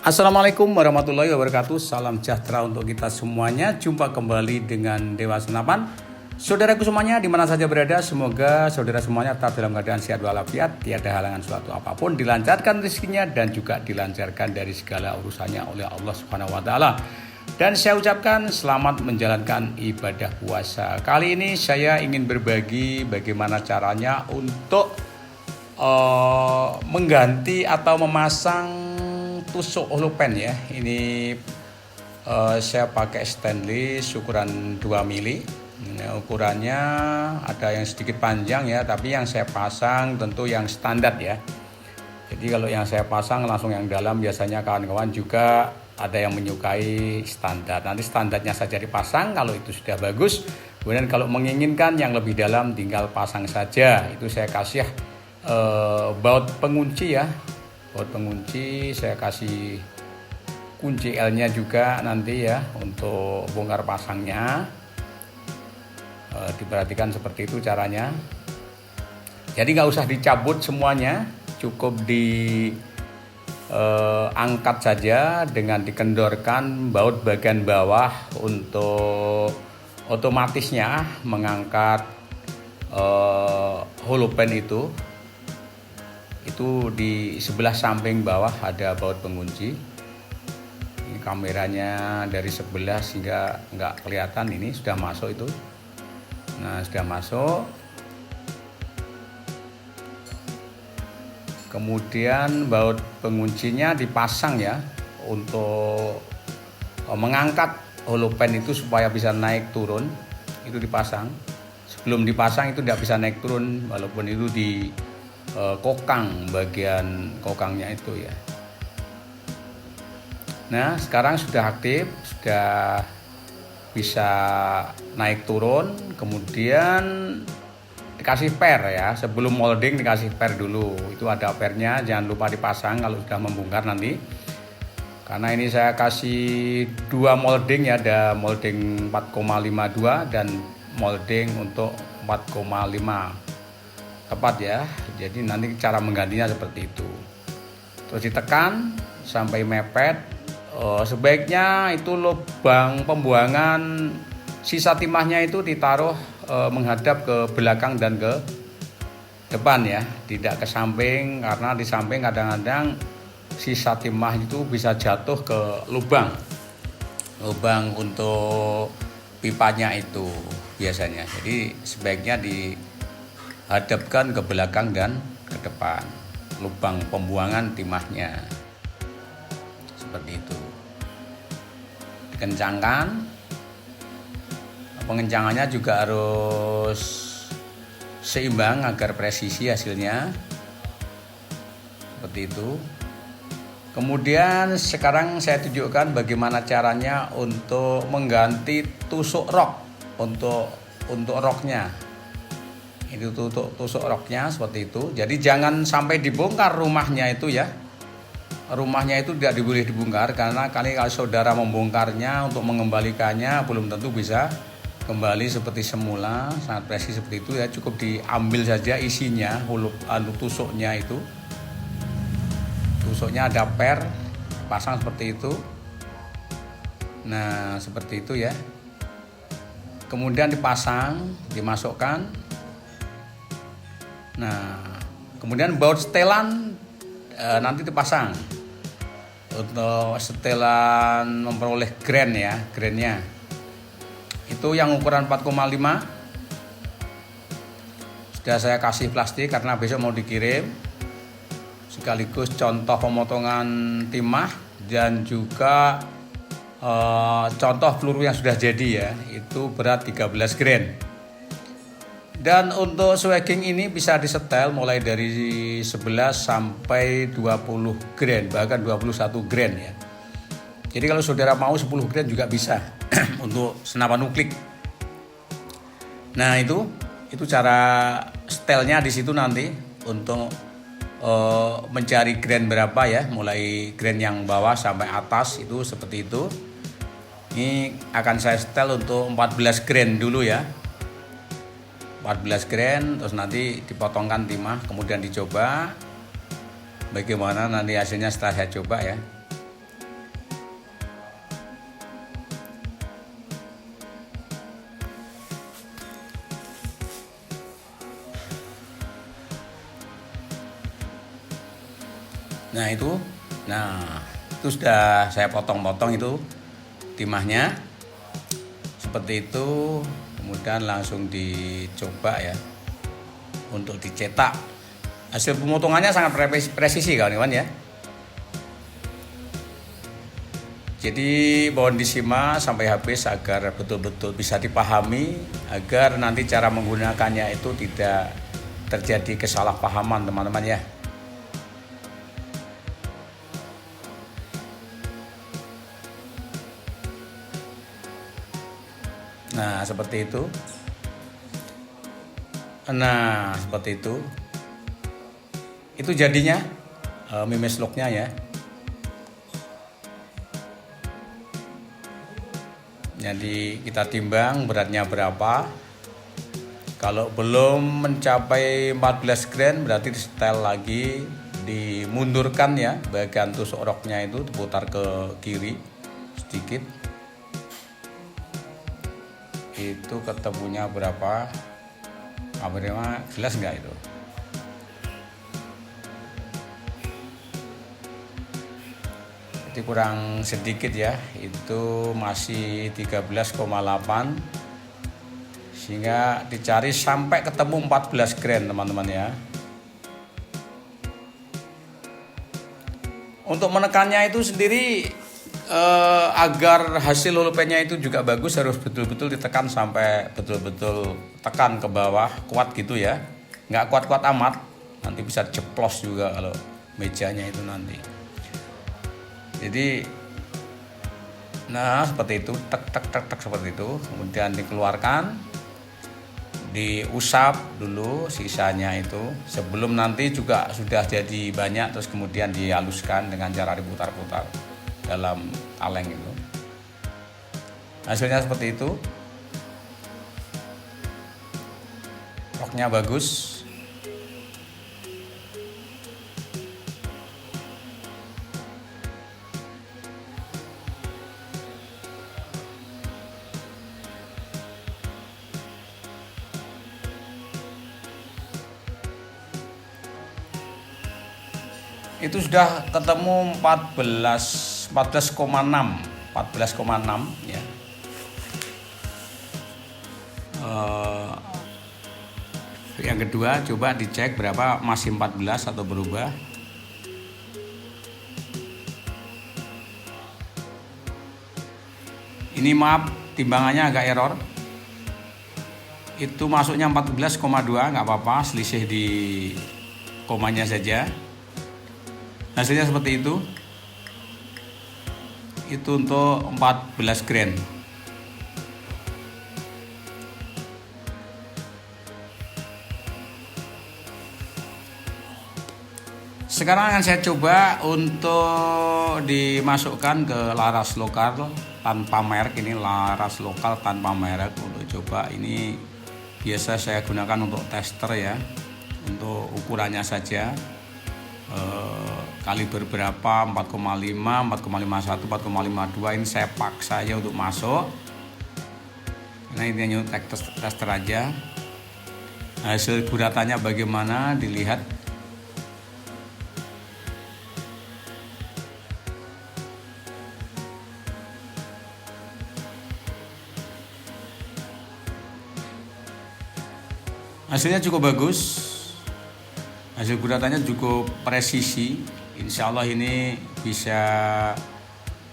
Assalamualaikum warahmatullahi wabarakatuh. Salam sejahtera untuk kita semuanya. Jumpa kembali dengan Dewa Senapan. Saudaraku semuanya dimana saja berada, semoga saudara semuanya tetap dalam keadaan sehat walafiat, tiada halangan suatu apapun, dilancarkan rezekinya dan juga dilancarkan dari segala urusannya oleh Allah Subhanahu wa taala. Dan saya ucapkan selamat menjalankan ibadah puasa. Kali ini saya ingin berbagi bagaimana caranya untuk mengganti atau memasang tusuk holopen ya. Ini saya pakai stainless ukuran 2 mili. Ukurannya ada yang sedikit panjang ya, tapi yang saya pasang tentu yang standar ya. Jadi kalau yang saya pasang langsung yang dalam, biasanya kawan-kawan juga ada yang menyukai standar. Nanti standarnya saja dipasang kalau itu sudah bagus. Kemudian kalau menginginkan yang lebih dalam tinggal pasang saja. Itu saya kasih baut pengunci ya. Baut pengunci saya kasih kunci L-nya juga nanti ya untuk bongkar pasangnya. Diperhatikan seperti itu caranya. Jadi nggak usah dicabut semuanya, cukup diangkat saja dengan dikendorkan baut bagian bawah untuk otomatisnya mengangkat holopen itu. Itu di sebelah samping bawah ada baut pengunci. Ini kameranya dari sebelah sehingga nggak kelihatan, ini sudah masuk itu. Nah, sudah masuk. Kemudian baut penguncinya dipasang ya untuk mengangkat holopen itu supaya bisa naik turun. Itu dipasang. Sebelum dipasang itu tidak bisa naik turun walaupun itu di kokang, bagian kokangnya itu ya. Nah, sekarang sudah aktif, sudah bisa naik turun. Kemudian dikasih per ya, sebelum molding dikasih per dulu. Itu ada pernya, jangan lupa dipasang kalau sudah membongkar nanti. Karena ini saya kasih 2 molding ya, ada molding 4,52 dan molding untuk 4,5 tepat ya. Jadi nanti cara menggantinya seperti itu. Terus ditekan sampai mepet. Sebaiknya itu lubang pembuangan sisa timahnya itu ditaruh menghadap ke belakang dan ke depan ya, tidak ke samping, karena di samping kadang-kadang sisa timah itu bisa jatuh ke lubang untuk pipanya itu biasanya. Jadi sebaiknya dihadapkan ke belakang dan ke depan lubang pembuangan timahnya, seperti itu. Dikencangkan, pengencangannya juga harus seimbang agar presisi hasilnya, seperti itu. Kemudian sekarang saya tunjukkan bagaimana caranya untuk mengganti tusuk rok untuk roknya. Itu tusuk roknya seperti itu. Jadi jangan sampai dibongkar rumahnya itu ya. Rumahnya itu tidak boleh dibongkar, karena kalau saudara membongkarnya untuk mengembalikannya belum tentu bisa kembali seperti semula, sangat presis seperti itu ya. Cukup diambil saja isinya, tusuknya itu. Tusuknya ada per, pasang seperti itu. Nah, seperti itu ya. Kemudian dipasang, dimasukkan. Nah, kemudian baut setelan nanti dipasang untuk setelan memperoleh grainnya itu yang ukuran 4,5 sudah saya kasih plastik karena besok mau dikirim, sekaligus contoh pemotongan timah dan juga contoh peluru yang sudah jadi ya, itu berat 13 grain. Dan untuk swagging ini bisa disetel mulai dari 11 sampai 20 grain, bahkan 21 grain ya. Jadi kalau saudara mau 10 grain juga bisa untuk senapan nuklik. Nah, itu cara setelnya di situ nanti untuk mencari grain berapa ya, mulai grain yang bawah sampai atas itu seperti itu. Ini akan saya setel untuk 14 grain dulu ya. 14 grain, terus nanti dipotongkan timah, kemudian dicoba bagaimana nanti hasilnya setelah saya coba ya. Nah itu, sudah saya potong-potong itu timahnya seperti itu, kemudian langsung dicoba ya untuk dicetak. Hasil pemotongannya sangat presisi kawan-kawan ya. Jadi mohon disimak sampai habis agar betul-betul bisa dipahami, agar nanti cara menggunakannya itu tidak terjadi kesalahpahaman teman-teman ya. Nah seperti itu. Nah seperti itu. Itu jadinya mimes lognya ya. Jadi kita timbang beratnya berapa. Kalau belum mencapai 14 gram berarti di setel lagi, dimundurkan ya bagian tusuk roknya itu, diputar ke kiri sedikit. Itu ketemunya berapa? Kameranya jelas nggak itu? Jadi kurang sedikit ya, itu masih 13,8, sehingga dicari sampai ketemu 14 gram teman-teman ya. Untuk menekannya itu sendiri agar hasil lulupenya itu juga bagus, harus betul-betul ditekan sampai betul-betul tekan ke bawah, kuat gitu ya, nggak kuat-kuat amat, nanti bisa jeplos juga kalau mejanya itu nanti. Jadi nah seperti itu, tek seperti itu, kemudian dikeluarkan, diusap dulu sisanya itu sebelum nanti juga sudah jadi banyak, terus kemudian dihaluskan dengan cara diputar-putar dalam kaleng itu. Hasilnya seperti itu. Roknya bagus. Itu sudah ketemu 14,6 ya. Yang kedua coba dicek berapa, masih 14 atau berubah. Ini maaf timbangannya agak error. Itu masuknya 14,2, nggak apa-apa, selisih di komanya saja. Hasilnya seperti itu. Itu untuk 14 gram. Sekarang akan saya coba untuk dimasukkan ke laras lokal tanpa merek. Ini laras lokal tanpa merek. Untuk coba ini biasa saya gunakan untuk tester ya, untuk ukurannya saja. Kaliber berapa, 4,5, 4,51, 4,52, ini saya paksa aja untuk masuk. Nah ini hanya tester aja. Hasil guratannya bagaimana dilihat. Hasilnya cukup bagus. Hasil guratannya cukup presisi. Insya Allah ini bisa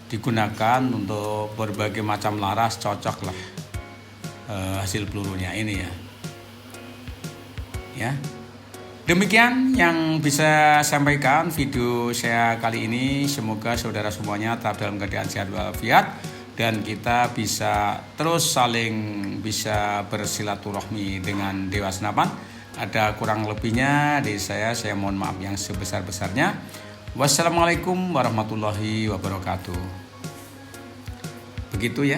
digunakan untuk berbagai macam laras, cocok lah hasil pelurunya ini ya. Ya, demikian yang bisa sampaikan video saya kali ini. Semoga saudara semuanya tetap dalam keadaan sehat walafiat dan kita bisa terus saling bisa bersilaturahmi dengan Dewa Senapan. Ada kurang lebihnya dari saya mohon maaf yang sebesar-besarnya. Wassalamualaikum warahmatullahi wabarakatuh. Begitu ya.